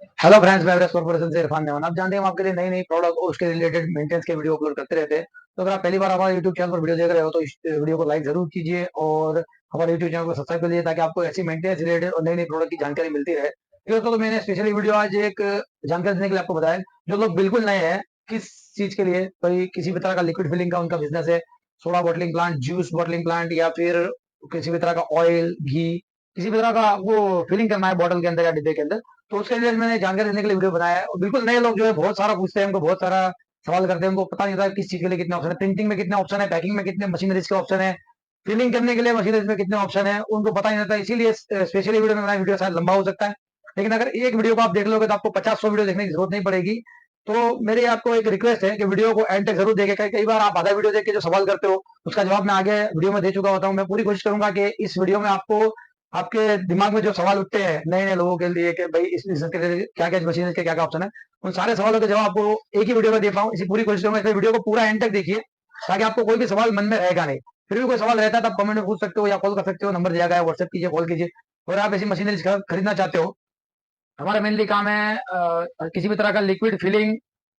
Hello friends, मैं corporation से इरफान देवान। आप जानते हैं हम आपके लिए नई नई प्रोडक्ट और उसके रिलेटेड मेंटेनेंस के वीडियो अपलोड करते रहते हैं। तो अगर आप पहली बार हमारे यूट्यूब चैनल पर वीडियो देख रहे हो तो इस वीडियो को लाइक जरूर कीजिए और हमारे यूट्यूब चैनल को सब्सक्राइब कर लीजिए ताकि आपको ऐसी मेंटेनेंस रिलेटेड और नई नई प्रोडक्ट की जानकारी मिलती रहे। तो मैंने स्पेशली वीडियो आज एक जानकारी देने के लिए आपको बताया। जो लोग बिल्कुल नए हैं, किस चीज के लिए, कोई किसी भी तरह का लिक्विड फिलिंग का उनका बिजनेस है, soda bottling plant, juice bottling plant, या फिर किसी भी तरह का ऑयल घी, किसी भी तरह का वो फिलिंग करना है बॉटल के अंदर या डिब्बे के अंदर, तो उसके लिए मैंने जानकारी देने के लिए वीडियो बनाया है। और बिल्कुल नए लोग जो है बहुत सारा पूछते हैं, हमको बहुत सारा सवाल करते हैं, उनको पता नहीं होता किस चीज के लिए कितने ऑप्शन है, प्रिंटिंग में कितने ऑप्शन है, पैकिंग में कितने मशीनरीज के ऑप्शन है, फिलिंग करने के लिए मशीनरीज में कितने ऑप्शन है, उनको पता नहीं रहता। इसीलिए स्पेशली वीडियो में बनाया। वीडियो शायद लंबा हो सकता है, लेकिन अगर एक वीडियो को आप देख लोगे तो आपको 50-100 वीडियो देखने की जरूरत नहीं पड़ेगी। तो मेरी आपको एक रिक्वेस्ट है कि वीडियो को एंड तक जरूर देखें। कई बार आप आधा वीडियो देख के जो सवाल करते हो उसका जवाब मैं आगे वीडियो में दे चुका होता हूँ। मैं पूरी कोशिश करूंगा कि इस वीडियो में आपको आपके दिमाग में जो सवाल उठते हैं नए नए लोगों के लिए कि भाई इस बिजनेस के लिए क्या क्या मशीन के क्या क्या ऑप्शन है, उन सारे सवालों के जवाब आपको एक ही वीडियो में दे पाऊँ, इसी पूरी कोशिश करूंगा। इसलिए वीडियो को पूरा एंड तक देखिए ताकि आपको कोई भी सवाल मन में रहेगा नहीं। फिर भी कोई सवाल रहता है तो आप कमेंट में पूछ सकते हो या कॉल कर सकते हो, नंबर दिया गया है, व्हाट्सएप कीजिए, कॉल कीजिए। और आप ऐसी मशीनरी खरीदना चाहते हो, हमारा मेनली काम है किसी भी तरह का लिक्विड फिलिंग,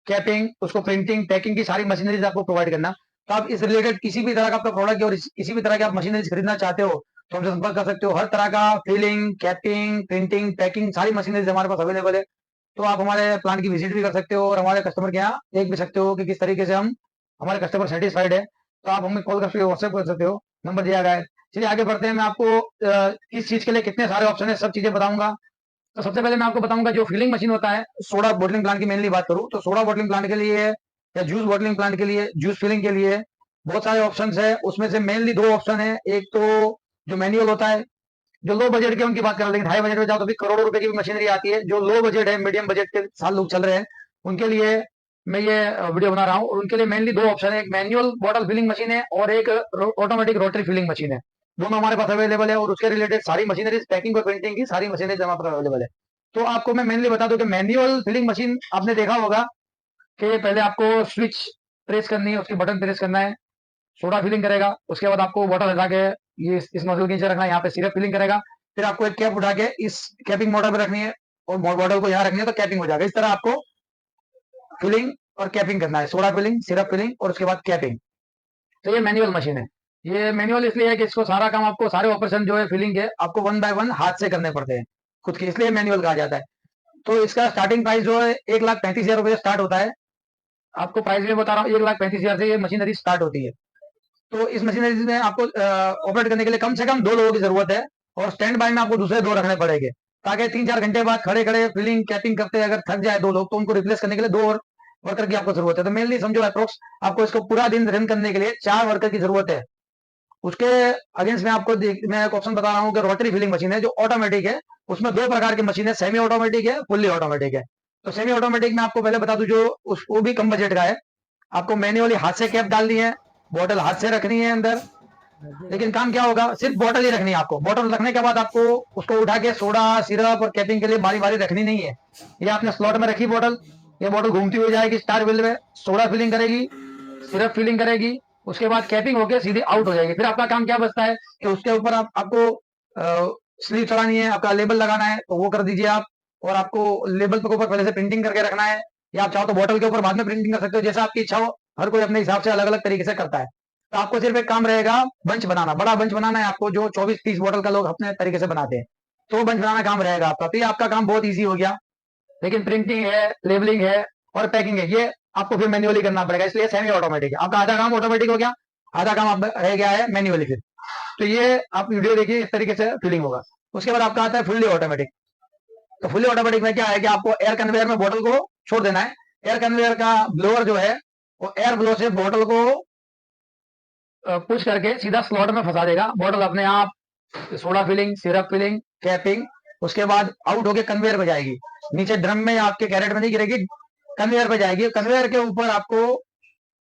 कैपिंग, उसको प्रिंटिंग, पैकिंग की सारी मशीनरीज आपको प्रोवाइड करना। तो आप इस रिलेटेड किसी भी तरह का आपका प्रोडक्ट और किसी भी तरह की आप मशीनरीज खरीदना चाहते हो तो हमसे संपर्क कर सकते हो। हर तरह का फिलिंग, कैपिंग, प्रिंटिंग, पैकिंग सारी मशीनरीज हमारे पास अवेलेबल है। तो आप हमारे प्लांट की विजिट भी कर सकते हो और हमारे कस्टमर के यहाँ देख भी सकते हो कि किस तरीके से हम हमारे कस्टमर सेटिस्फाइड है। तो आप हमें कॉल कर सकते हो, व्हाट्सएप कर सकते हो, नंबर दिया गया है। चलिए आगे बढ़ते हैं। मैं आपको किस चीज के लिए कितने सारे ऑप्शन है सब चीजें बताऊंगा। तो सबसे पहले मैं आपको बताऊंगा जो फिलिंग मशीन होता है सोडा बॉटलिंग प्लांट की मेनली बात करूं तो सोडा बॉटलिंग प्लांट के लिए या जूस बॉटलिंग प्लांट के लिए, जूस फिलिंग के लिए बहुत सारे ऑप्शन है। उसमें से मेनली दो ऑप्शन है। एक तो जो मैनुअल होता है, जो लो बजट के उनकी बात कर रहे हैं, लेकिन हाई बजट में जाओ तो भी करोड़ों रुपए की भी मशीनरी आती है। जो लो बजट है, मीडियम बजट के साथ लोग चल रहे हैं, उनके लिए मैं ये वीडियो बना रहा हूँ। और उनके लिए मेनली दो ऑप्शन है, एक मैनुअल बॉटल फिलिंग मशीन है और एक ऑटोमेटिक रोटरी फिलिंग मशीन है। दोनों हमारे पास अवेलेबल है और उसके रिलेटेड सारी मशीनरी, पैकिंग और प्रिंटिंग की सारी मशीनरी हमारे पास अवेलेबल है। तो आपको मैं मेनली बता दूं कि मैनुअल फिलिंग मशीन आपने देखा होगा कि पहले आपको स्विच प्रेस करनी है, उसकी बटन प्रेस करना है, सोडा फिलिंग करेगा। उसके बाद आपको बॉटल हटा के ये इस नोजल के नीचे रखना है, यहाँ पे सिरप फिलिंग करेगा। फिर आपको एक कैप उठा के इस कैपिंग मोटर पे रखनी है और बॉटल को यहाँ रखनी है तो कैपिंग हो जाएगा। इस तरह आपको फिलिंग और कैपिंग करना है, सोडा फिलिंग, सिरप फिलिंग और उसके बाद कैपिंग। तो ये मैनुअल मशीन है। ये मैनुअल इसलिए है कि इसको सारा काम, आपको सारे ऑपरेशन जो है फिलिंग के, आपको वन बाय वन हाथ से करने पड़ते हैं खुद के, इसलिए मैनुअल कहा जाता है। तो इसका स्टार्टिंग प्राइस जो है 1,35,000 रुपए से स्टार्ट होता है। आपको प्राइस में बता रहा हूँ, 1,35,000 से ये मशीनरी स्टार्ट होती है। तो इस मशीनरी में आपको ऑपरेट करने के लिए कम से कम 2 लोगों की जरूरत है और स्टैंड बाय में आपको दूसरे 2 रखने पड़ेंगे ताकि 3-4 घंटे बाद खड़े खड़े फिलिंग कैपिंग करते अगर थक जाए 2 लोग तो उनको रिप्लेस करने के लिए 2 और वर्कर की आपको जरूरत है। तो मेनली समझो अप्रोक्स आपको इसको पूरा दिन रन करने के लिए 4 वर्कर की जरूरत है। उसके अगेंस्ट में आपको मैं एक ऑप्शन बता रहा हूँ कि रोटरी फिलिंग मशीन है जो ऑटोमेटिक है। उसमें 2 प्रकार की मशीन है, सेमी ऑटोमेटिक है, फुल्ली ऑटोमेटिक है। तो सेमी ऑटोमेटिक में आपको पहले बता दूं जो वो भी कम बजट का है। आपको मैन्युअली हाथ से कैप डालनी है, बॉटल हाथ से रखनी है अंदर। लेकिन काम क्या होगा, सिर्फ बॉटल ही रखनी है आपको। बॉटल रखने के बाद आपको उसको उठा के सोडा, सिरप और कैपिंग के लिए बारी बारी रखनी नहीं है। ये आपने स्लॉट में रखी बॉटल, ये बॉटल घूमती हुई जाएगी स्टार व्हील में, सोडा फिलिंग करेगी, सिर्फ फिलिंग करेगी, उसके बाद कैपिंग होकर सीधी आउट हो जाएगी। फिर आपका काम क्या बचता है कि उसके ऊपर आपको स्लीव चढ़ानी है, आपका लेबल लगाना है तो वो कर दीजिए आप। और आपको लेबल के ऊपर पहले से प्रिंटिंग करके रखना है, या आप चाहो तो बॉटल के ऊपर बाद में प्रिंटिंग कर सकते हो, जैसा आपकी इच्छा हो। हर कोई अपने हिसाब से अलग अलग तरीके से करता है। तो आपको सिर्फ एक काम रहेगा, बंच बनाना, बड़ा बंच बनाना है आपको, जो 24-30 बॉटल का लोग अपने तरीके से बनाते हैं। तो बंच बनाना काम रहेगा आपका। तो ये आपका काम बहुत ईजी हो गया। लेकिन प्रिंटिंग है, लेबलिंग है और पैकिंग है, ये आपको फिर मैन्युअली करना पड़ेगा। इसलिए सेमी ऑटोमेटिक है। आपका आधा काम ऑटोमेटिक हो गया, आधा काम आप रह गया है मैन्युअली। फिर तो ये आप वीडियो देखिए, इस तरीके से फिलिंग होगा। उसके बाद आपका आता है फुल्ली ऑटोमेटिक। तो फुल्ली ऑटोमेटिक में क्या है कि आपको एयर कन्वेयर में बोतल को छोड़ देना है। एयर कन्वेयर का ब्लोअर जो है वो एयर ब्लो से बोतल को पुश करके सीधा स्लॉट में फंसा देगा। बोतल अपने आप soda filling, syrup filling, capping, उसके बाद आउट होके कन्वेयर पे जाएगी। नीचे ड्रम में आपके कैरेट में नहीं गिरेगी, कन्वेयर पे जाएगी। कन्वेयर के ऊपर आपको,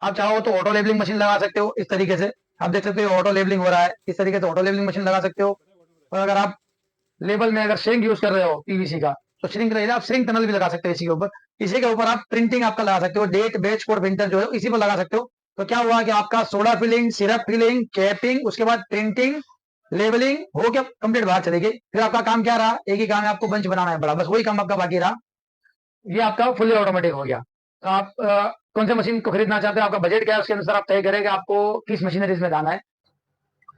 आप चाहो तो ऑटो लेबलिंग मशीन लगा सकते हो इस तरीके से। आप देख सकते हो ऑटो लेबलिंग हो रहा है, इस तरीके से ऑटो लेबलिंग मशीन लगा सकते हो। और अगर आप लेबल में अगर श्रिंक यूज कर रहे हो पीवीसी का, तो श्रिंक रहेगा, आप श्रिंक टनल भी लगा सकते हो इसी के ऊपर। इसी के ऊपर आप प्रिंटिंग आपका लगा सकते हो, डेट, बेच, कोड, प्रिंटर जो है इसी पर लगा सकते हो। तो क्या हुआ कि आपका soda filling, syrup filling, capping, उसके बाद प्रिंटिंग, लेबलिंग हो गया कंप्लीट, बाहर चली गई। फिर आपका काम क्या रहा, एक ही काम है, आपको बंच बनाना है बड़ा, बस वही काम आपका बाकी रहा। ये आपका फुल्ली ऑटोमेटिक हो गया। तो आप कौन से मशीन को खरीदना चाहते हैं, आपका बजट क्या है, उसके अनुसार आप तय करें कि आपको किस मशीनरीज में जाना है।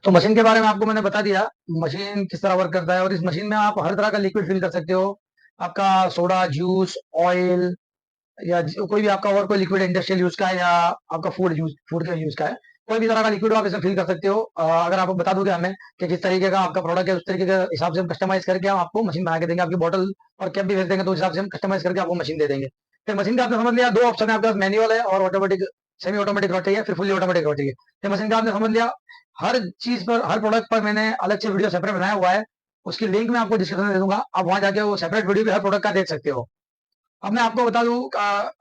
तो मशीन के बारे में आपको मैंने बता दिया, मशीन किस तरह वर्क करता है। और इस मशीन में आप हर तरह का लिक्विड फिल कर सकते हो, आपका सोडा, जूस, ऑयल, या कोई भी आपका और कोई लिक्विड इंडस्ट्रियल यूज का है, या आपका फूड के यूज का है, कोई भी तरह का लिक्विड आप इसमें फिल कर सकते हो। अगर आपको बता दोगे हमें कि किस तरीके का आपका प्रोडक्ट है, उस तरीके के हिसाब से हम कस्टमाइज करके हम आपको मशीन बना के देंगे। आपकी बॉटल और कैप भी भेज देंगे, तो उस हिसाब से हम कस्टमाइज करके आपको मशीन दे देंगे। फिर मशीन का आपने समझ लिया, दो ऑप्शन है आपके पास, मैनुअल है और ऑटोमेटिक, सेमी ऑटोमेटिक रोटी है, फिर फुल्ली ऑटोमेटिक रोटी है। फिर मशीन का आपने समझ लिया। हर चीज पर, हर प्रोडक्ट पर मैंने अलग से वीडियो सेपरेट बनाया हुआ है, उसकी लिंक मैं आपको डिस्क्रिप्शन में दे दूंगा, आप वहां जाके वो सेपरेट वीडियो भी हर प्रोडक्ट का देख सकते हो। अब मैं आपको बता दूं,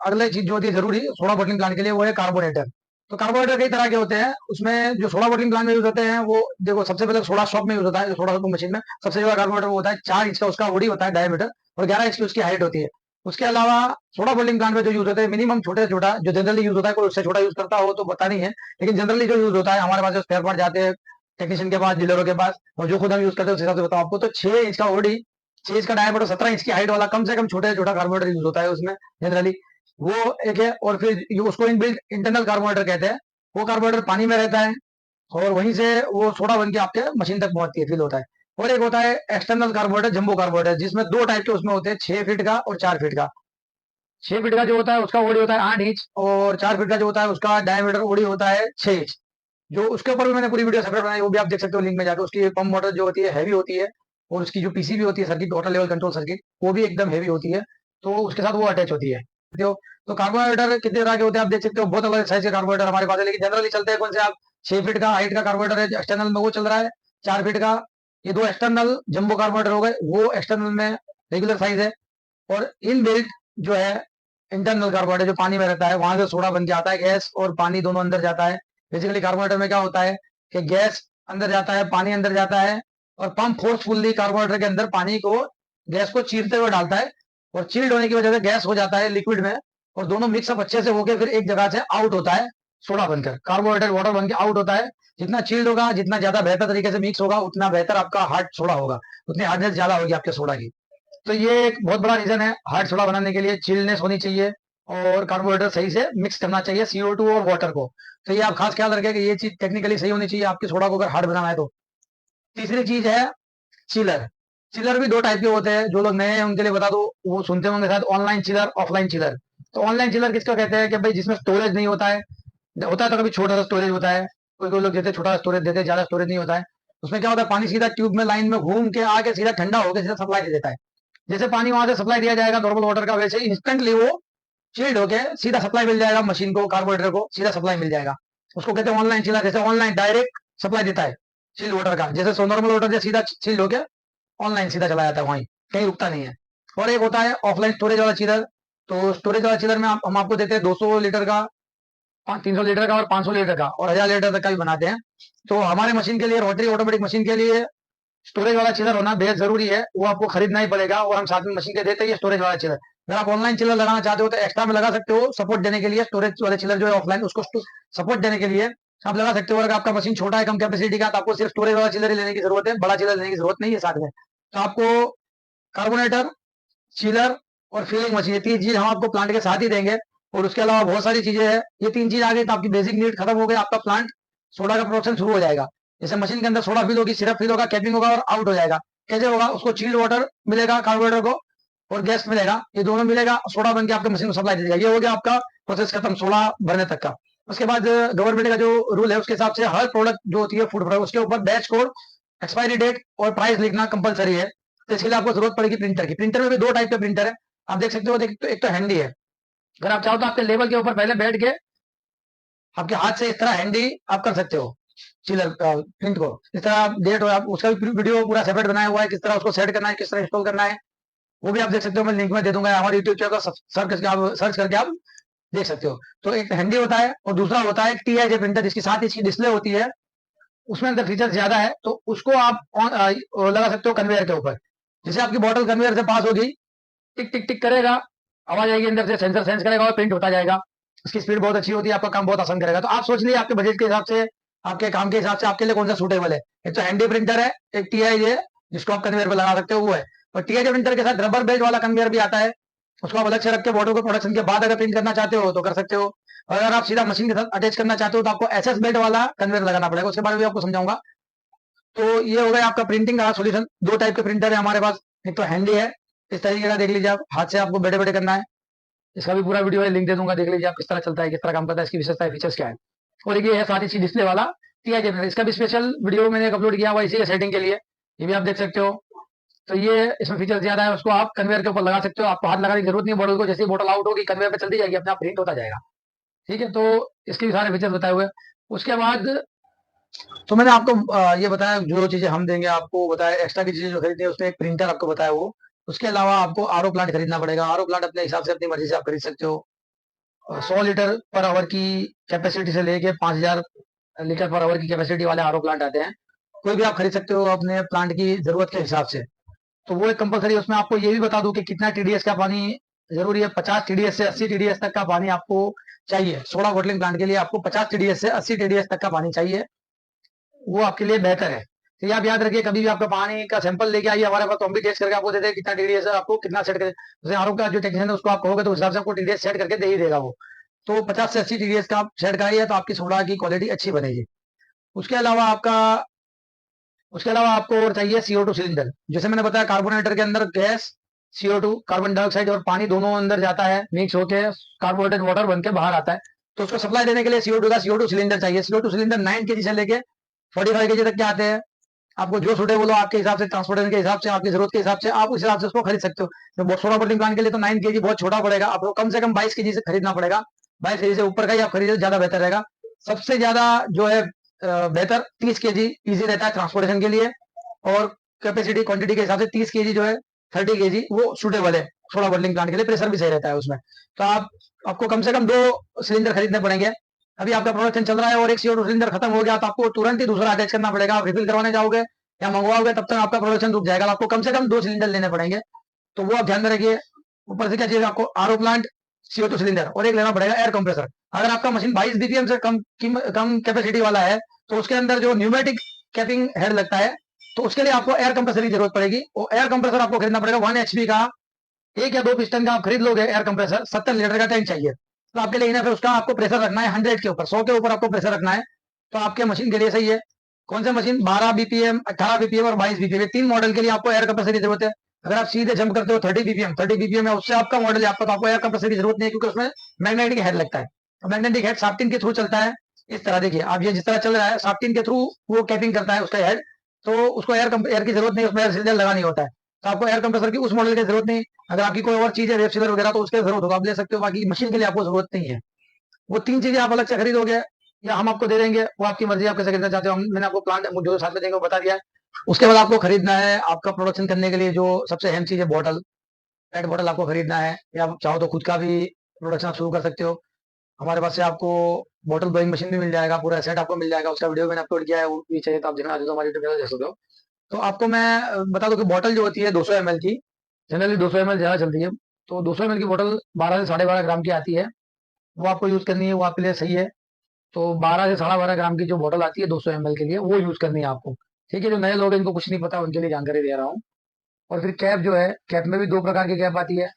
अगले चीज जो होती है जरूरी सोडा बॉटलिंग प्लांट के लिए, वो है कार्बोरेटर। तो कार्बोरेटर कई तरह के होते हैं, उसमें जो सोडा बॉटलिंग प्लांट में यूज होते हैं वो, देखो सबसे पहले सोडा शॉप में यूज होता है, जो सोडा शॉप मशीन में सबसे ज्यादा कार्बोरेटर वो होता है, 4 इंच का उसका बॉडी होता है डायमीटर, और 11 इंच की उसकी हाइट होती है। उसके अलावा सोडा बॉटलिंग प्लांट में जो यूज होता है मिनिमम छोटे से छोटा, जो जनरली यूज होता है, कोई उससे छोटा यूज करता हो तो पता नहीं है, लेकिन जनरली जो यूज होता है हमारे पास, जो स्पेयर पार्ट जाते हैं टेक्नीशियन के पास, डीलरों के पास, और जो खुद हम यूज करते हैं उस हिसाब से बताओ आपको, तो 6 इंच का बॉडी, 6 इंच का डायमीटर, 17 इंच की हाइट वाला कम से कम छोटे से छोटा कार्बोरेटर यूज होता है उसमें जनरली। वो एक है। और फिर उसको इनबिल्ट इंटरनल कार्बोरेटर कहते हैं। वो कार्बोरेटर पानी में रहता है, और वहीं से वो सोडा बन के आपके मशीन तक पहुंचती है, फिल होता है। और एक होता है एक्सटर्नल कार्बोरेटर, जंबो कार्बोरेटर, जिसमें दो टाइप के उसमें होते हैं, 6 फीट का और 4 फीट का। 6 फीट का जो होता है उसका बॉडी होता है 8 इंच, और 4 फीट का जो होता है उसका डायमीटर बॉडी होता है 6 इंच। जो उसके ऊपर भी मैंने पूरी वीडियो सेपरेट बनाई, वो भी आप देख सकते हो लिंक में जाकर। उसकी पंप मोटर जो होती है हैवी होती है, और उसकी जो पीसीबी होती है, circuit water level control circuit, वो भी एकदम हैवी होती है, तो उसके साथ वो अटैच होती है। तो कार्बोरेटर कितने तरह के होते हैं आप देख सकते हो, बहुत अलग साइज के कार्बोरेटर हमारे पास है, लेकिन जनरली चलते हैं कौन से, आप 6 फीट का हाइट का कार्बोरेटर है एक्सटर्नल में, वो चल रहा है। 4 फीट का, ये दो एक्सटर्नल जंबो कार्बोरेटर हो गए, वो एक्सटर्नल में रेगुलर साइज है। और इन बिल्ट जो है इंटरनल कार्बोरेटर, जो पानी में रहता है, वहां से सोडा बन के आता है, गैस और पानी दोनों अंदर जाता है। बेसिकली कार्बोरेटर में क्या होता है कि गैस अंदर जाता है, पानी अंदर जाता है, और पंप फोर्सफुली कार्बोरेटर के अंदर पानी को, गैस को चीरते हुए डालता है, और चील्ड होने की वजह से गैस हो जाता है लिक्विड में, और दोनों मिक्सअप अच्छे से होके फिर एक जगह से आउट होता है, सोडा बनकर, कार्बोरेटेड वाटर बन के आउट होता है। जितना चिल्ड होगा, जितना ज्यादा बेहतर तरीके से मिक्स होगा, उतना बेहतर आपका हार्ड सोडा होगा, उतनी हार्डनेस ज्यादा होगी आपके सोडा की। तो ये एक बहुत बड़ा रीजन है हार्ड सोडा बनाने के लिए, चिलनेस होनी चाहिए, और कार्बोरेटर सही से मिक्स करना चाहिए CO2 और वाटर को। तो ये आप खास ख्याल रखें कि ये चीज टेक्निकली सही होनी चाहिए आपकी सोडा को अगर हार्ड बनाना है तो। तीसरी चीज है चिलर। चिलर भी दो टाइप के होते हैं, जो लोग नए हैं उनके लिए बता दो, वो सुनते होंगे शायद, ऑनलाइन चिलर, ऑफलाइन चिलर। तो ऑनलाइन चिलर किसको कहते हैं कि भाई जिसमें स्टोरेज नहीं होता है, होता है तो कभी छोटा सा स्टोरेज होता है, कोई कोई लोग देते छोटा स्टोरेज देते हैं, ज्यादा स्टोरेज नहीं होता है। उसमें क्या होता है, पानी सीधा ट्यूब में लाइन में घूम के आके सीधा ठंडा होकर सीधा सप्लाई दे देता है। जैसे पानी वहां से सप्लाई दिया जाएगा नॉर्मल वाटर का, वैसे ही इंस्टेंटली वो चिल्ड होके सीधा सप्लाई मिल जाएगा मशीन को, कार्बोरेटर को सीधा सप्लाई मिल जाएगा। उसको कहते हैं ऑनलाइन चिलर, जैसे ऑनलाइन डायरेक्ट सप्लाई देता है चिल्ड वाटर का, जैसे नॉर्मल वाटर जैसे सीधा चिल्ड होके ऑनलाइन सीधा चला जाता है, वहीं कहीं रुकता नहीं है। और एक होता है ऑफलाइन स्टोरेज वाला चिलर। तो स्टोरेज वाला चिलर में हम आपको देते हैं 200 लीटर का, 300 लीटर का, और 500 लीटर का, और 1000 लीटर तक का भी बनाते हैं। तो हमारे मशीन के लिए, रोटरी ऑटोमेटिक मशीन के लिए, स्टोरेज वाला चिलर होना बेहद जरूरी है, वो आपको खरीदना ही पड़ेगा, और हम साथ में मशीन के देते हैं स्टोरेज वाला चिलर। अगर आप ऑनलाइन चिलर लगाना चाहते हो तो एक्स्ट्रा में लगा सकते हो, सपोर्ट देने के लिए, स्टोरेज वाले चिलर जो है ऑफलाइन, उसको सपोर्ट देने के लिए आप लगा सकते हो। अगर आपका मशीन छोटा है, कम कैपेसिटी का, तो आपको सिर्फ स्टोरेज वाला चिलर ही लेने की जरूरत है, बड़ा चिलर लेने की जरूरत नहीं है साथ में। तो आपको कार्बोनेटर, चिलर और फिलिंग मशीन, ये तीन चीज हम आपको प्लांट के साथ ही देंगे। और उसके अलावा बहुत सारी चीजें हैं, ये तीन चीज आ गई तो आपकी बेसिक नीड खत्म हो गई, आपका प्लांट सोडा का प्रोडक्शन शुरू हो जाएगा। जैसे मशीन के अंदर सोडा फिल होगी, सिरप फिल होगा, कैपिंग होगा और आउट हो जाएगा। कैसे होगा, उसको चिल्ड वाटर मिलेगा कार्बोरेटर को, और गैस मिलेगा, ये दोनों मिलेगा, सोडा बन के आपके मशीन को सप्लाई दे देगा। ये हो गया आपका प्रोसेस खत्म सोडा भरने तक का। उसके बाद गवर्नमेंट का जो रूल है उसके हिसाब से हर प्रोडक्ट जो होती है फूड प्रोडक्ट, उसके ऊपर बैच कोड, एक्सपायरी डेट और प्राइस लिखना कंपलसरी है। तो इसके लिए आपको जरूरत पड़ेगी प्रिंटर की। प्रिंटर में भी दो टाइप के प्रिंटर है, आप देख सकते हो। एक तो हैंडी है, अगर आप चाहो तो आपके लेवल के ऊपर पहले बैठ के आपके हाथ से इस तरह हैंडी आप कर सकते हो चिलर प्रिंट को, इस तरह डेट हो, आप उसका भी वीडियो पूरा सेपरेट बनाया हुआ है, किस तरह उसको सेट करना है, किस तरह इंस्टॉल करना है, वो भी आप देख सकते हो। मैं लिंक में दे दूंगा, हमारे यूट्यूब चैनल को सर्च करके आप देख सकते हो। तो एक हैंडी होता है, और दूसरा होता है TIJ प्रिंटर, जिसकी साथ ही इसकी डिस्प्ले होती है, उसमें अंदर फीचर ज्यादा है, तो उसको आप लगा सकते हो कन्वेयर के ऊपर। जैसे आपकी बॉटल कन्वेयर से पास होगी, टिक टिक टिक करेगा, आवाज आएगी अंदर से, सेंसर सेंस करेगा और प्रिंट होता जाएगा। उसकी स्पीड बहुत अच्छी होती है, आपका काम बहुत आसान करेगा। तो आप सोच लीजिए आपके बजट के हिसाब से, आपके काम के हिसाब से आपके लिए कौन सा सूटेबल है। एक तो हैंडी प्रिंटर है, एक TIJ जिसको आप कन्वेयर पर लगा सकते हो वो है। और TIJ प्रिंटर के साथ रबर बेल्ट वाला कन्वेयर भी आता है, उसको आप अलग से रख के बॉटल को प्रोडक्शन के बाद अगर प्रिंट करना चाहते हो तो कर सकते हो। और अगर आप सीधा मशीन के साथ अटैच करना चाहते हो तो आपको एसएस बेल्ट वाला कन्वेयर लगाना पड़ेगा, उसके बारे में भी आपको समझाऊंगा। तो ये हो गया आपका प्रिंटिंग का सोल्यूशन। दो टाइप के प्रिंटर है हमारे पास, एक तो हैंडी है, इस तरीके का देख लीजिए आप, हाथ से आपको बैठे बैठे करना है। इसका भी पूरा वीडियो है, लिंक दे दूंगा, देख लीजिए आप किस तरह चलता है, किस तरह काम करता है, इसकी विशेषता फीचर्स क्या है। और एक ये है 7 इंची डिस्प्ले वाला टीआई प्रिंटर, इसका भी स्पेशल वीडियो मैंने अपलोड किया हुआ इसी के सेटिंग के लिए, ये भी आप देख सकते हो। तो ये इसमें फीचर ज्यादा है, उसको आप कन्वेयर के ऊपर लगा सकते हो, आपको हाथ लगाने की जरूरत नहीं, बॉटल को जैसे ही बॉटल आउट होगी कन्वेयर पे चलती जाएगी, अपने आप प्रिंट होता जाएगा। ठीक है, तो इसके भी सारे फीचर्स बताए हुए हैं। उसके बाद तो मैंने आपको ये बताया जो चीजें हम देंगे, आपको बताया एक्स्ट्रा की चीजें जो खरीदनी है, उसमें एक प्रिंटर आपको बताया वो। उसके अलावा आपको आरओ प्लांट खरीदना पड़ेगा, आरओ प्लांट अपने हिसाब से अपनी मर्जी से आप खरीद सकते हो। 100 लीटर पर आवर की कैपेसिटी से लेके 5,000 लीटर पर आवर की कैपेसिटी वाले आरओ प्लांट आते हैं, कोई भी आप खरीद सकते हो अपने प्लांट की जरूरत के हिसाब से। तो वो एक कंपलसरी, उसमें आपको ये भी बता दूं कि कितना टीडीएस का पानी जरूरी है। 50 टीडीएस से 80 टीडीएस तक का पानी आपको चाहिए। सोडा बॉटलिंग प्लांट के लिए आपको 50 टीडीएस से 80 टीडीएस तक का पानी चाहिए, वो आपके लिए बेहतर है। तो ये आप याद रखिए, कभी भी आपका पानी का सैंपल लेके आइए हमारे पास, तो हम भी टेस्ट करके आपको देते हैं कितना टीडीएस है, आपको कितना सेट करें। जैसे आरओ का जो टेक्नीशियन है उसको आप कहोगे तो उस हिसाब से आपको टीडीएस सेट करके दे ही देगा वो। तो 50 से 80 टीडीएस का आप सेट कराइए तो आपकी सोडा की क्वालिटी अच्छी बनेगी। उसके अलावा आपका उसके अलावा आपको और चाहिए CO2 सिलेंडर। जैसे मैंने बताया, कार्बोनेटर के अंदर गैस CO2 कार्बन डाइऑक्साइड और पानी दोनों अंदर जाता है, मिक्स होकर कार्बोनेटेड वाटर बन के बाहर आता है। तो उसको सप्लाई देने के लिए CO2 सिलेंडर चाहिए। CO2 सिलेंडर 9 kg से लेके 45 kg तक के आते हैं। आपको जो सूटेबल हो आपके हिसाब से, ट्रांसपोर्टेशन के हिसाब से, आपकी जरूरत के हिसाब से, आप उस हिसाब से उसको खरीद सकते हो। तो सोलर बोटिंग प्लांट के लिए तो 9 kg बहुत छोटा पड़ेगा, आपको कम से कम 22 kg से खरीदना पड़ेगा। 22 kg से ऊपर का ही आप खरीदे ज्यादा बेहतर रहेगा। सबसे ज्यादा जो है बेहतर 30 kg इजी रहता है ट्रांसपोर्टेशन के लिए। और कैपेसिटी क्वांटिटी के हिसाब से 30 kg जो है, 30 kg वो सूटेबल है सोलर बॉटलिंग प्लांट के लिए, प्रेशर भी सही रहता है उसमें। तो आपको कम से कम 2 सिलेंडर खरीदने पड़ेंगे। अभी आपका प्रोडक्शन चल रहा है और एक CO2 सिलेंडर खत्म हो गया तो आपको तुरंत ही दूसरा अटैच करना पड़ेगा। आप रिफिल करवाने जाओगे या मंगवाओगे तब तक आपका प्रोडक्शन रुक जाएगा, आपको कम से कम 2 सिलेंडर लेने पड़ेंगे। तो वो आप ध्यान में रखिए। ऊपर से क्या चाहिए आपको, आरओ प्लांट, CO2 सिलेंडर, और एक लेना पड़ेगा एयर कंप्रेसर। अगर आपका मशीन 22 बीपीएम से कम कैपेसिटी वाला है तो उसके अंदर जो न्यूमेटिक कैपिंग हेड लगता है, तो उसके लिए आपको एयर कंप्रेसर की जरूरत पड़ेगी। वो एयर कंप्रेसर आपको खरीदना पड़ेगा 1 HP का, 1 या 2 पिस्टन का आप खरीद लोगे एयर कंप्रेसर। 70 लीटर का टैंक चाहिए, तो आपके लिए इनफ है। उसका आपको प्रेशर रखना है 100 के ऊपर, 100 के ऊपर आपको प्रेशर रखना है। तो आपके मशीन के लिए सही है। कौन सा मशीन, 12 बीपीएम, 18 बीपीएम और 22 बीपीएम, 3 मॉडल के लिए आपको एयर कंप्रेसर की जरूरत है। अगर आप सीधे जंप करते हो 30 बीपीएम है, उससे आपका मॉडल है आपका, तो आपको एयर कंप्रेसर की जरूरत नहीं है, क्योंकि उसमें मैग्नेटिक हेड लगता है। तो मैग्नेटिक हेड साफ्टिन के थ्रू चलता है। इस तरह देखिए, आप ये जिस तरह चल रहा है साफ्टिन के थ्रू वो कैपिंग करता है उसका हेड। तो उसको एयर की जरूरत नहीं, उसमें एयर सिलेंडर लगा नहीं होता है। तो आपको एयर कंप्रेसर की उस मॉडल की जरूरत नहीं। अगर आपकी कोई और चीज है, वेब सीलर वगैरह, तो उसकी जरूरत होगा आप ले सकते हो, बाकी मशीन के लिए आपको जरूरत नहीं है। वो 3 चीजें आप अलग से खरीदोगे या हम आपको दे देंगे, वो आपकी मर्जी, आप कैसे खरीदना चाहते हो। मैंने आपको प्लांट जो साथ में देंगे वो बता दिया है। उसके बाद आपको खरीदना है आपका प्रोडक्शन करने के लिए जो सबसे अहम चीज है, बॉटल। पेट बॉटल आपको खरीदना है, या आप चाहो तो खुद का भी प्रोडक्शन शुरू कर सकते हो। हमारे पास से आपको बॉटल ब्लोइंग मशीन भी मिल जाएगा, पूरा सेट आपको मिल जाएगा, उसका वीडियो मैंने अपलोड किया है, वो भी चाहिए तो आप देखना चाहते हो तो हमारे यूट्यूब चैनल देख सकते हो। तो आपको मैं बता दूं कि बॉटल जो होती है 200 ml की, जनरली 200 ml ज्यादा चलती है। तो 200 ml की बॉटल 12 से 12.5 ग्राम की आती है, वो आपको यूज करनी है, वो आपके लिए सही है। तो 12 से 12.5 ग्राम की जो बॉटल आती है 200 ml के लिए, वो यूज करनी है आपको। ठीक है, जो नए लोग हैं इनको कुछ नहीं पता, उनके लिए जानकारी दे रहा हूँ। और फिर कैप जो है, कैप में भी 2 प्रकार की कैप आती है।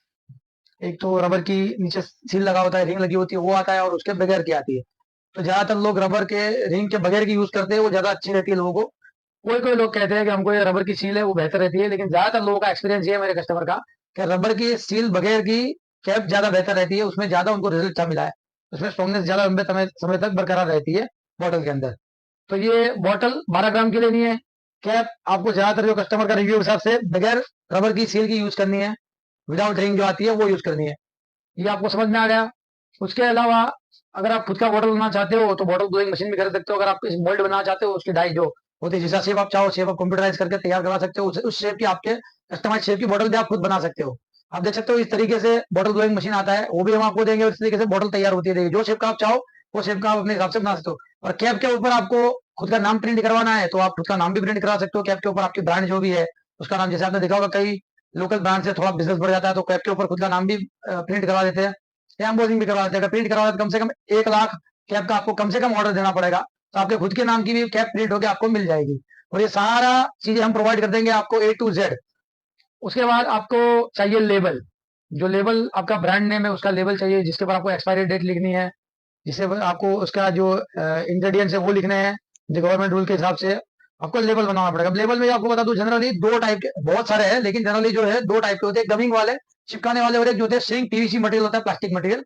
एक तो रबर की नीचे सील लगा होता है, रिंग लगी होती है, वो आता है, और उसके बगैर की आती है। तो ज्यादातर लोग रबर के रिंग के बगैर की यूज करते हैं, वो ज्यादा अच्छी रहती है लोगों को। कोई कोई लोग कहते हैं कि हमको ये रबर की सील है वो बेहतर रहती है, लेकिन ज्यादातर लोगों का एक्सपीरियंस ये है मेरे कस्टमर का कि रबर की सील बगैर की कैप ज्यादा बेहतर रहती है, उसमें ज्यादा उनको रिजल्ट अच्छा मिला है। उसमें स्ट्रॉन्गनेस ज्यादा लंबे समय समय तक बरकरार रहती है बॉटल के अंदर। तो ये बॉटल 12 ग्राम की लेनी है। कैप आपको ज्यादातर जो कस्टमर का रिव्यू हिसाब से बगैर रबर की सील की यूज करनी है, विदाउट रिंग जो आती है वो यूज करनी है। ये आपको समझ में आ गया। उसके अलावा अगर आप खुद का बॉटल बनाना चाहते हो तो बॉटल ब्लोइंग मशीन भी कर सकते हो। अगर आप इस मोल्ड बनाना चाहते हो, उसकी डाई जो होती है, जैसा शेप आप चाहो शेप आप कंप्यूटराइज करके तैयार करवा सकते हो, उस शेप की आपके कस्टमाइज शेप की बॉटल भी आप खुद बना सकते हो। आप देख सकते हो इस तरीके से बॉटल ब्लोइंग मशीन आता है, वो भी हम आपको देंगे। इस तरीके से बॉटल तैयार होती है, देखिए जो शेप का आप चाहो वो शेप का आप अपने हिसाब से बना सकते हो। और कैप के ऊपर आपको खुद का नाम प्रिंट करवाना है तो आप खुद का नाम भी प्रिंट करा सकते हो। कैप के ऊपर आपकी ब्रांड जो भी है उसका नाम, जैसे आपने देखा होगा कई लोकल ब्रांड से थोड़ा बिजनेस बढ़ जाता है तो कैप के ऊपर खुद का नाम भी प्रिंट करवा देते हैं, एम्बोसिंग भी करवा देते हैं। अगर प्रिंट करवा देते कम से कम 1 लाख कैप का आपको कम से कम ऑर्डर देना पड़ेगा, तो आपके खुद के नाम की भी कैप प्रिंट होकर आपको मिल जाएगी। और ये सारा चीजें हम प्रोवाइड कर देंगे आपको A to Z। उसके बाद आपको चाहिए लेबल। जो लेबल आपका ब्रांड नेम है उसका लेबल चाहिए, जिसके ऊपर आपको एक्सपायरी डेट लिखनी है, जिससे आपको उसका जो इंग्रेडिएंट्स है वो लिखने हैं, जो गवर्नमेंट रूल के हिसाब से आपको लेबल बनाना पड़ेगा। लेबल में आपको बता दूं, जनरली दो टाइप के, बहुत सारे हैं लेकिन जनरली जो है दो टाइप के होते हैं, गमिंग वाले चिपकाने वाले, और एक जो होते हैं श्रिंक पीवीसी मटेरियल होता है, प्लास्टिक मटेरियल।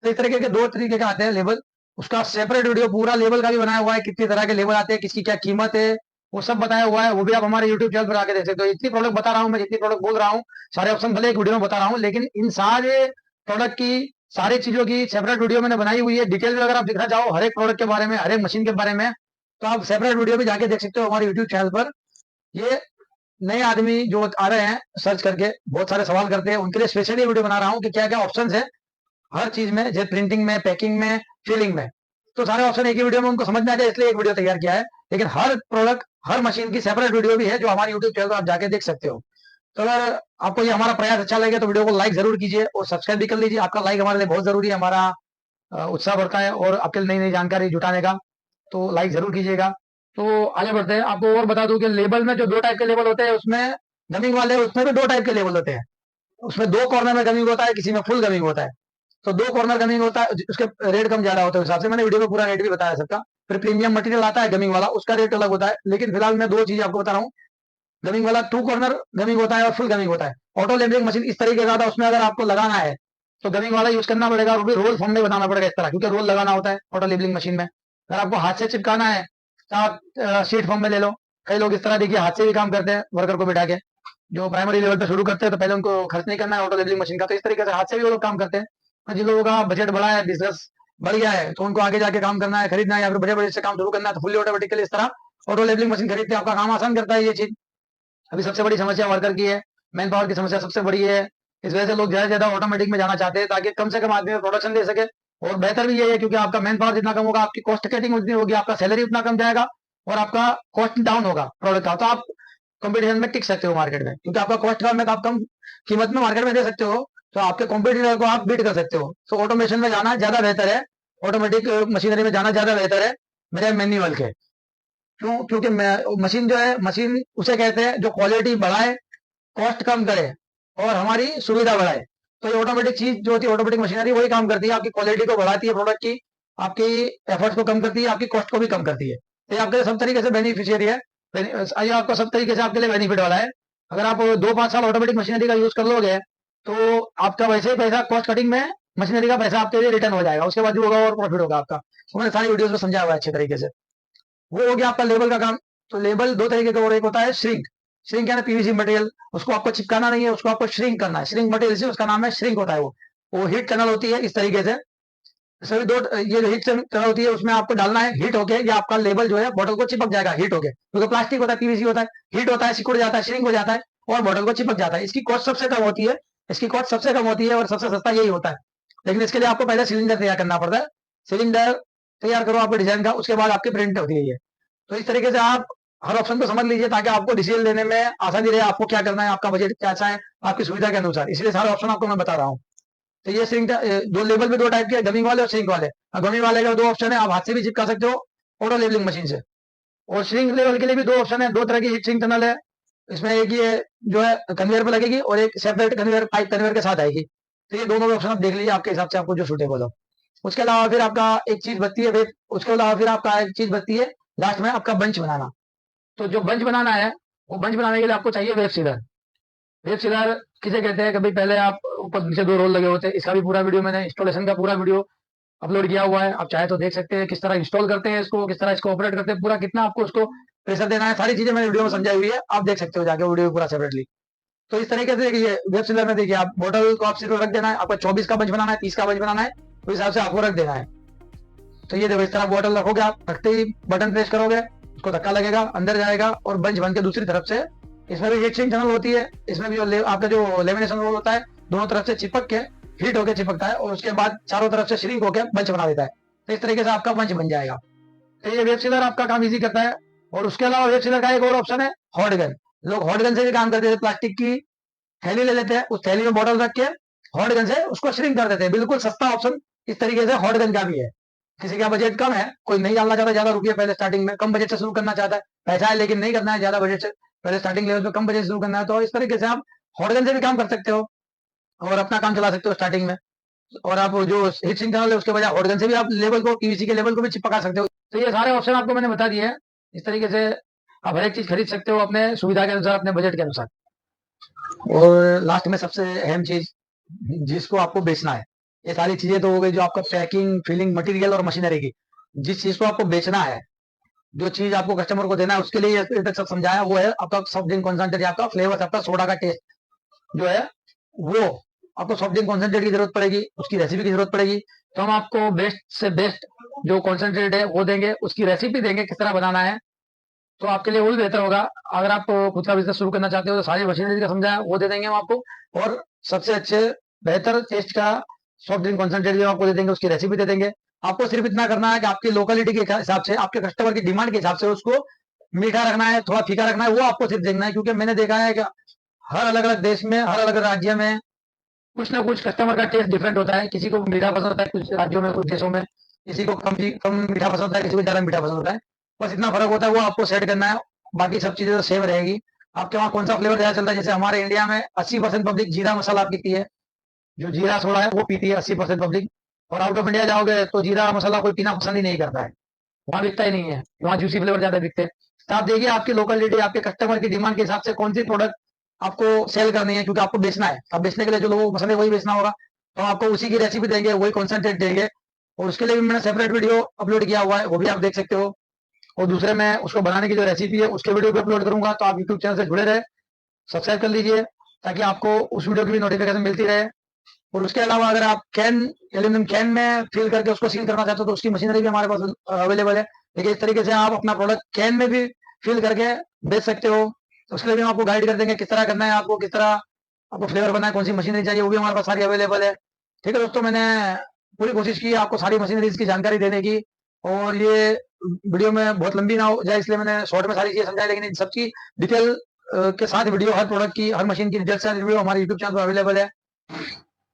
तो इस तरीके के दो तरीके के आते हैं लेबल। उसका सेपरेट वीडियो पूरा लेबल का भी बनाया हुआ है, कितनी तरह के लेबल आते हैं, किसकी क्या कीमत है, वो सब बताया हुआ है। वो भी आप हमारे यूट्यूब चैनल पर आके देख सकते हो। इतनी प्रोडक्ट बता रहा हूँ मैं, जितनी प्रोडक्ट बोल रहा हूँ, सारे ऑप्शन भले एक वीडियो में बता रहा हूँ, लेकिन इन सारे प्रोडक्ट की, सारी चीजों की सेपरेट वीडियो मैंने बनाई हुई है। डिटेल में अगर आप देखना चाहो हर एक प्रोडक्ट के बारे में, हर एक मशीन के बारे में, तो आप सेपरेट वीडियो भी जाके देख सकते हो हमारे यूट्यूब चैनल पर। ये नए आदमी जो आ रहे हैं सर्च करके बहुत सारे सवाल करते हैं, उनके लिए स्पेशली वीडियो बना रहा हूँ कि क्या क्या ऑप्शन है हर चीज में, जैसे प्रिंटिंग में, पैकिंग में, फीलिंग में। तो सारे ऑप्शन एक ही वीडियो में उनको समझ में आ जाए, इसलिए एक वीडियो तैयार किया है। लेकिन हर प्रोडक्ट, हर मशीन की सेपरेट वीडियो भी है, जो हमारे यूट्यूब चैनल पर आप जाके देख सकते हो। तो अगर आपको ये हमारा प्रयास अच्छा लगे तो वीडियो को लाइक जरूर कीजिए और सब्सक्राइब भी कर लीजिए। आपका लाइक हमारे लिए बहुत जरूरी है, हमारा उत्साह बढ़ता है और आपके लिए नई नई जानकारी जुटाने का। तो लाइक जरूर कीजिएगा। तो आगे बढ़ते हैं। आपको और बता दूं कि लेबल में जो दो टाइप के लेबल होते हैं, उसमें गमिंग वाले, उसमें भी दो टाइप के लेबल होते हैं। उसमें दो कॉर्नर में गमिंग होता है, किसी में फुल गमिंग होता है। तो दो कॉर्नर गमिंग होता है, उसके रेट कम ज्यादा होते हैं, उस हिसाब से मैंने वीडियो में पूरा रेट भी बताया सबका। फिर प्रीमियम मटेरियल आता है गमिंग वाला, उसका रेट अलग होता है। लेकिन फिलहाल मैं दो चीज आपको बता रहा हूँ। गमिंग वाला टू कॉर्नर गमिंग होता है और फुल गमिंग होता है। ऑटो लेबलिंग मशीन इस तरीके का था, उसमें अगर आपको लगाना है तो गमिंग वाला यूज करना पड़ेगा, वो भी रोल फॉर्म में बनाना पड़ेगा इस तरह, क्योंकि रोल लगाना होता है ऑटो लेबलिंग मशीन में। अगर आपको हाथ से चिपकाना है तो आप शीट फॉर्म में ले लो। कई लोग इस तरह देखिए हाथ से भी काम करते हैं, वर्कर को बिठा के, जो प्राइमरी लेवल पे शुरू करते हैं तो पहले उनको खर्च नहीं करना है ऑटो लेबलिंग मशीन का, तो इस तरीके से हाथ से भी वो लोग काम करते हैं। और जिन लोगों का बजट बड़ा है, बिजनेस बढ़ गया है, तो उनको आगे जाके काम करना है, खरीदना है, या फिर बड़े बड़े से काम शुरू करना है, तो फुल्ली ऑटोमेटिकली इस तरह ऑटो लेबलिंग मशीन खरीदते हैं, आपका काम आसान करता है ये चीज। अभी सबसे बड़ी समस्या वर्कर की है, मैन पावर की समस्या सबसे बड़ी है। इस वजह से लोग ज्यादा से ज्यादा ऑटोमेटिक में जाना चाहते हैं, ताकि कम से कम आदमी में प्रोडक्शन दे सके। और बेहतर भी ये है, क्योंकि आपका मैन पावर जितना कम होगा, आपकी कॉस्ट कटिंग उतनी होगी, आपका सैलरी उतना कम जाएगा, और आपका कॉस्ट डाउन होगा प्रोडक्ट का। तो आप कंपटीशन में टिक सकते हो मार्केट में, क्योंकि आपका कॉस्ट कम है तो आप कम कीमत में मार्केट में दे सकते हो, तो आपके कॉम्पिटिटर को आप बीट कर सकते हो। तो ऑटोमेशन में जाना ज्यादा बेहतर है, ऑटोमेटिक मशीनरी में जाना ज्यादा बेहतर है मेरे मैन्युअल के। क्यों? क्योंकि मशीन जो है, मशीन उसे कहते हैं जो क्वालिटी बढ़ाए, कॉस्ट कम करे और हमारी सुविधा बढ़ाए। तो ये ऑटोमेटिक चीज जो होती है, ऑटोमेटिक मशीनरी वही काम करती है, आपकी क्वालिटी को बढ़ाती है प्रोडक्ट की, आपकी एफर्ट्स को कम करती है, आपकी कॉस्ट को भी कम करती है। तो ये आपके लिए सब तरीके से बेनिफिशियरी है। ये आपको सब तरीके से आपके लिए बेनिफिट वाला है। अगर आप 2-5 साल ऑटोमेटिक मशीनरी का यूज कर लोगे, तो आपका वैसे ही पैसा कॉस्ट कटिंग में, मशीनरी का पैसा आपके लिए रिटर्न हो जाएगा। उसके बाद जो होगा और प्रॉफिट होगा आपका। तो मैंने सारी वीडियोस में समझाया हुआ है अच्छे तरीके से। वो हो गया आपका लेबल का काम। तो लेबल दो तरीके का, और एक होता है श्रिंक। श्रिंक यानी पीवीसी मटेरियल, उसको आपको चिपकाना नहीं है, उसको आपको श्रिंक करना है। श्रिंक मटेरियल से उसका नाम है, श्रिंक होता है वो हीट टनल होती है इस तरीके से। सभी दो, ये जो हीट टनल होती है उसमें आपको डालना है, हीट होके ये आपका लेबल जो है बॉटल को चिपक जाएगा हीट होके, क्योंकि प्लास्टिक होता है, पीवीसी होता है, हीट होता है, सिकुड़ जाता है, श्रिंक हो जाता है और बॉटल को चिपक जाता है। इसकी कॉस्ट सबसे कम होती है, इसकी कॉस्ट सबसे कम होती है और सबसे सस्ता यही होता है। लेकिन इसके लिए आपको पहले सिलेंडर तैयार करना पड़ता है। सिलेंडर तैयार करो आपके डिजाइन का, उसके बाद आपकी प्रिंट होती है ये। तो इस तरीके से आप हर ऑप्शन को समझ लीजिए, ताकि आपको डिसीजन लेने में आसानी रहे, आपको क्या करना है, आपका बजट कैसा है, आपकी सुविधा के अनुसार। इसलिए सारे ऑप्शन आपको मैं बता रहा हूँ। तो ये सिंक, दो लेबल भी दो टाइप के, गमिंग वाले और सिंक वाले। गमिंग वाले का दो ऑप्शन है, आप हाथ से भी चिपका सकते हो ऑटो लेबलिंग मशीन से। और श्रिंक लेवल के लिए भी दो ऑप्शन है, दो तरह की हीट सिंक टनल है। इसमें एक ये जो है कन्वेयर पे लगेगी, और एक सेपरेट कन्वेयर, पाइप कन्वेयर के साथ आएगी। तो ये दोनों ऑप्शन आप देख लीजिए आपके हिसाब से, आपको जो सूटेबल हो। उसके अलावा फिर आपका एक चीज बचती है, फिर उसके अलावा फिर आपका एक चीज बचती है लास्ट में, आपका बंच बनाना। तो जो बंच बनाना है, वो बंच बनाने के लिए आपको चाहिए वेब सीलर। वेब सीलर किसे कहते हैं? कभी पहले आप ऊपर नीचे दो रोल लगे होते हैं, इसका भी पूरा वीडियो मैंने, इंस्टॉलेशन का पूरा वीडियो अपलोड किया हुआ है। आप चाहे तो देख सकते हैं किस तरह इंस्टॉल करते हैं इसको, किस तरह इसको ऑपरेट करते हैं, पूरा कितना आपको उसको प्रेशर देना है, सारी चीजें मैंने वीडियो में समझाई हुई है, आप देख सकते हो जाके वीडियो पूरा सेपरेटली। तो इस तरीके से ये वेब सीलर में देखिए, आप बॉटल को आप सिर्फ रख देना है, आपको 24 का बंच बनाना है, 30 का बंच बनाना है, उस हिसाब से आपको रख देना है। तो ये देखो, इस तरह बॉटल रखोगे, आप रखते ही बटन प्रेस करोगे, उसको धक्का लगेगा, अंदर जाएगा और बंच बन के दूसरी तरफ से। इसमें भी हीट सिंक टनल होती है, इसमें भी जो आपका जो लेमिनेशन रोल होता है, दोनों तरफ से चिपक के हीट होके चिपकता है, और उसके बाद चारों तरफ से श्रिंक होकर बंच बना देता है। तो इस तरीके से आपका बंच बन जाएगा। तो ये वेब सीलर आपका काम इजी करता है। और उसके अलावा वेब सीलर का एक और ऑप्शन है, हॉट गन। लोग हॉट गन से भी काम करते हैं, प्लास्टिक की थैली ले लेते हैं, उस थैली में बॉटल रख के हॉट गन से उसको श्रिंक कर देते हैं। बिल्कुल सस्ता ऑप्शन इस तरीके से हॉट गन का भी है। किसी का बजट कम है, कोई नहीं डालना चाहता ज्यादा रुपये पहले स्टार्टिंग में, कम बजट से शुरू करना चाहता है, पैसा है लेकिन नहीं करना है ज्यादा बजट से, पहले स्टार्टिंग लेवल पे कम बजट से शुरू करना है, तो इस तरीके से आप हॉट गन से भी काम कर सकते हो। और अपना काम चला सकते हो स्टार्टिंग में। और आप जो हीट सिंक टनल है उसके बजाय हॉट गन से भी आप लेवल को, पीवीसी के लेवल को भी चिपका सकते हो। तो ये सारे ऑप्शन आपको मैंने बता दिए हैं। इस तरीके से आप हर एक चीज खरीद सकते हो अपने सुविधा के अनुसार, अपने बजट के अनुसार। और लास्ट में सबसे अहम चीज जिसको आपको बेचना है, ये सारी चीजें तो हो गई जो आपका पैकिंग, फिलिंग, मटेरियल और मशीनरी की। जिस चीज को आपको बेचना है, जो चीज आपको कस्टमर को देना है, उसके लिए ये तक सब समझाया, वो है आपका सॉफ्ट ड्रिंक कॉन्सेंट्रेट, आपका फ्लेवर, आपका सोडा का टेस्ट जो है वो। आपको सॉफ्ट ड्रिंक कॉन्सेंट्रेट की जरूरत पड़ेगी, उसकी रेसिपी की जरूरत पड़ेगी। तो हम आपको बेस्ट से बेस्ट जो कॉन्सेंट्रेट है वो देंगे, उसकी रेसिपी देंगे किस तरह बनाना है। तो आपके लिए वो भी बेहतर होगा। अगर आप खुद का बिजनेस शुरू करना चाहते हो तो सारी मशीनरी का समझा है वो दे देंगे हम आपको। और सबसे अच्छे बेहतर टेस्ट का सॉफ्ट ड्रिंक कॉन्सेंट्रेट भी हम आपको दे देंगे, उसकी रेसिपी दे देंगे। आपको सिर्फ इतना करना है कि आपकी लोकेलिटी के हिसाब से, आपके कस्टमर की डिमांड के हिसाब से उसको मीठा रखना है, थोड़ा फीका रखना है, वो आपको सिर्फ देखना है। क्योंकि मैंने देखा है कि हर अलग अलग देश में, हर अलग अलग राज्य में कुछ ना कुछ कस्टमर का टेस्ट डिफरेंट होता है। किसी को मीठा पसंद होता है कुछ राज्यों में, कुछ देशों में, किसी को कम मीठा पसंद होता है, किसी को ज्यादा मीठा पसंद होता है। बस इतना फर्क होता है, वो आपको सेट करना है। बाकी सब चीजें तो सेम रहेगी। आपके वहाँ कौन सा फ्लेवर ज्यादा चलता है? जैसे हमारे इंडिया में 80% पब्लिक जीरा मसाला पीती है, जो जीरा सोडा है वो पीती है 80% पब्लिक। और आउट ऑफ इंडिया जाओगे तो जीरा मसाला कोई पीना पसंद ही नहीं करता है, वहां बिकता ही नहीं है, वहां जूसी फ्लेवर ज्यादा बिकते हैं। तो आप देखिए आपकी लोकलिटी, आपके कस्टमर की डिमांड के हिसाब से कौन सी प्रोडक्ट आपको सेल करनी है, क्योंकि आपको बेचना है। अब बेचने के लिए जो लोगों को पसंद है वही बेचना होगा। तो आपको उसी की रेसिपी देंगे, वही कॉन्सेंट्रेट देंगे। और उसके लिए भी मैंने सेपरेट वीडियो अपलोड किया हुआ है, वो भी आप देख सकते हो। और दूसरे मैं उसको बनाने की जो रेसिपी है उसके वीडियो भी अपलोड करूंगा, तो आप यूट्यूब चैनल से जुड़े रहे, सब्सक्राइब कर लीजिए, ताकि आपको उस वीडियो की भी नोटिफिकेशन मिलती रहे। और उसके अलावा अगर आप कैन, एल्यूमिनियम कैन में फिल करके उसको सील करना चाहते हो तो उसकी मशीनरी भी हमारे पास अवेलेबल है। देखिए इस तरीके से आप अपना प्रोडक्ट कैन में भी फिल करके बेच सकते हो। तो उसके लिए भी हम आपको गाइड कर देंगे किस तरह करना है, आपको किस तरह आपको फ्लेवर बनना है, कौन सी मशीनरी चाहिए, वो भी हमारे पास सारी अवेलेबल है। ठीक है दोस्तों, मैंने पूरी कोशिश की आपको सारी मशीनरीज की जानकारी देने की। और ये वीडियो में बहुत लंबी ना हो जाए इसलिए मैंने शॉर्ट में सारी चीजें समझाई, लेकिन इन सबकी डिटेल के साथ वीडियो, हर प्रोडक्ट की, हर मशीन की डिटेल से वीडियो हमारे यूट्यूब चैनल पर अवेलेबल है।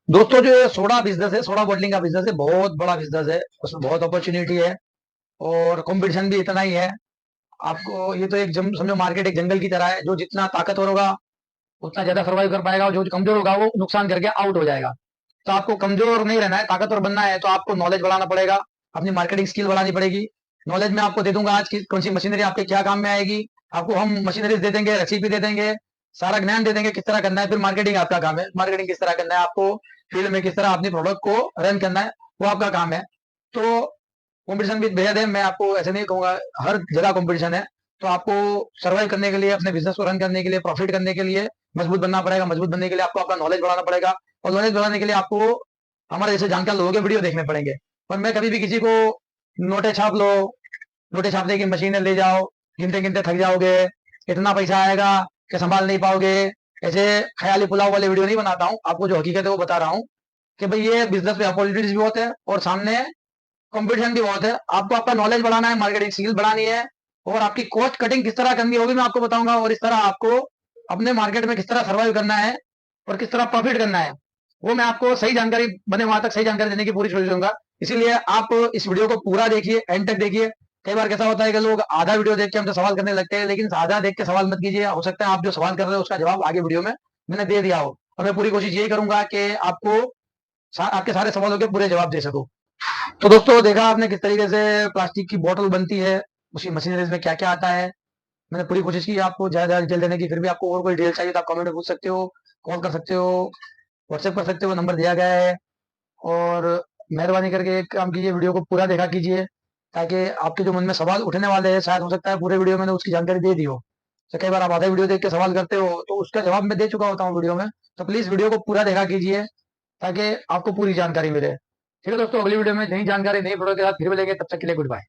दोस्तों जो ये सोडा बिजनेस है, सोडा बॉटलिंग का बिजनेस है, बहुत बड़ा बिजनेस है, उसमें बहुत अपॉर्चुनिटी है और कंपटीशन भी इतना ही है। आपको ये तो एक समझो मार्केट एक जंगल की तरह है। जो जितना ताकतवर होगा उतना ज्यादा सर्वाइव कर पाएगा, और जो कमजोर होगा वो नुकसान करके आउट हो जाएगा। तो आपको कमजोर नहीं रहना है, ताकतवर बनना है, तो आपको नॉलेज बढ़ाना पड़ेगा, अपनी मार्केटिंग स्किल बढ़ानी पड़ेगी। नॉलेज में आपको दे दूंगा आज की कौन सी मशीनरी आपके क्या काम में आएगी। आपको हम मशीनरी दे देंगे, रेसिपी दे देंगे, सारा ज्ञान दे देंगे किस तरह करना है। फिर मार्केटिंग आपका काम है, मार्केटिंग किस तरह करना है, आपको फील्ड में किस तरह अपने प्रोडक्ट को रन करना है, वो आपका काम है। तो कंपटीशन भी बेहद है, मैं आपको ऐसे नहीं कहूंगा, हर जगह कंपटीशन है। तो आपको सर्वाइव करने के लिए, अपने बिजनेस को रन करने के लिए, प्रॉफिट करने के लिए मजबूत बनना पड़ेगा। मजबूत बनने के लिए आपको अपना नॉलेज बढ़ाना पड़ेगा, और नॉलेज बढ़ाने के लिए आपको हमारे जैसे जानकार लोगों के वीडियो देखने पड़ेंगे। पर मैं कभी भी किसी को नोटे छाप लो, नोटे छापने की मशीनें ले जाओ, गिनते गिनते थक जाओगे, इतना पैसा आएगा कि संभाल नहीं पाओगे, ऐसे ख्याली पुलाव वाले वीडियो नहीं बनाता हूँ। आपको जो हकीकत है वो बता रहा हूँ कि भाई ये बिजनेस में अपॉर्चुनिटीज भी बहुत है और सामने कंपटीशन भी बहुत है। आपको आपका नॉलेज बढ़ाना है, मार्केटिंग स्किल बढ़ानी है, और आपकी कॉस्ट कटिंग किस तरह करनी है वो भी मैं आपको बताऊंगा। और इस तरह आपको अपने मार्केट में किस तरह सर्वाइव करना है और किस तरह प्रॉफिट करना है, वो मैं आपको सही जानकारी बने वहां तक सही जानकारी देने की पूरी कोशिश करूंगा। इसीलिए आप इस वीडियो को पूरा देखिए, एंड तक देखिए। कई बार कैसा होता है कि लोग आधा वीडियो देख के हमसे सवाल करने लगते हैं, लेकिन आधा देख के सवाल मत कीजिए। हो सकता है आप जो सवाल कर रहे हो उसका जवाब आगे वीडियो में मैंने दे दिया हो। और मैं पूरी कोशिश यही करूंगा कि आपको आपके सारे सवालों के पूरे जवाब दे सकूं। तो दोस्तों देखा आपने किस तरीके से प्लास्टिक की बोतल बनती है, उसकी मशीनरीज में क्या क्या आता है। मैंने पूरी कोशिश की आपको ज्यादा डिटेल देने की। फिर भी आपको और कोई डिटेल चाहिए तो आप कमेंट में पूछ सकते हो, कॉल कर सकते हो, व्हाट्सएप कर सकते हो, नंबर दिया गया है। और मेहरबानी करके एक काम कीजिए, वीडियो को पूरा देखा कीजिए, ताकि आपके जो मन में सवाल उठने वाले हैं, शायद हो सकता है पूरे वीडियो में उसकी जानकारी दे दी हो। तो कई बार आप आधा वीडियो देख के सवाल करते हो तो उसका जवाब मैं दे चुका होता हूँ वीडियो में। तो प्लीज वीडियो को पूरा देखा कीजिए ताकि आपको पूरी जानकारी मिले। ठीक है दोस्तों, अगली वीडियो में नई जानकारी, नई वीडियो के साथ फिर मिलेंगे, तब तक के लिए गुड बाय।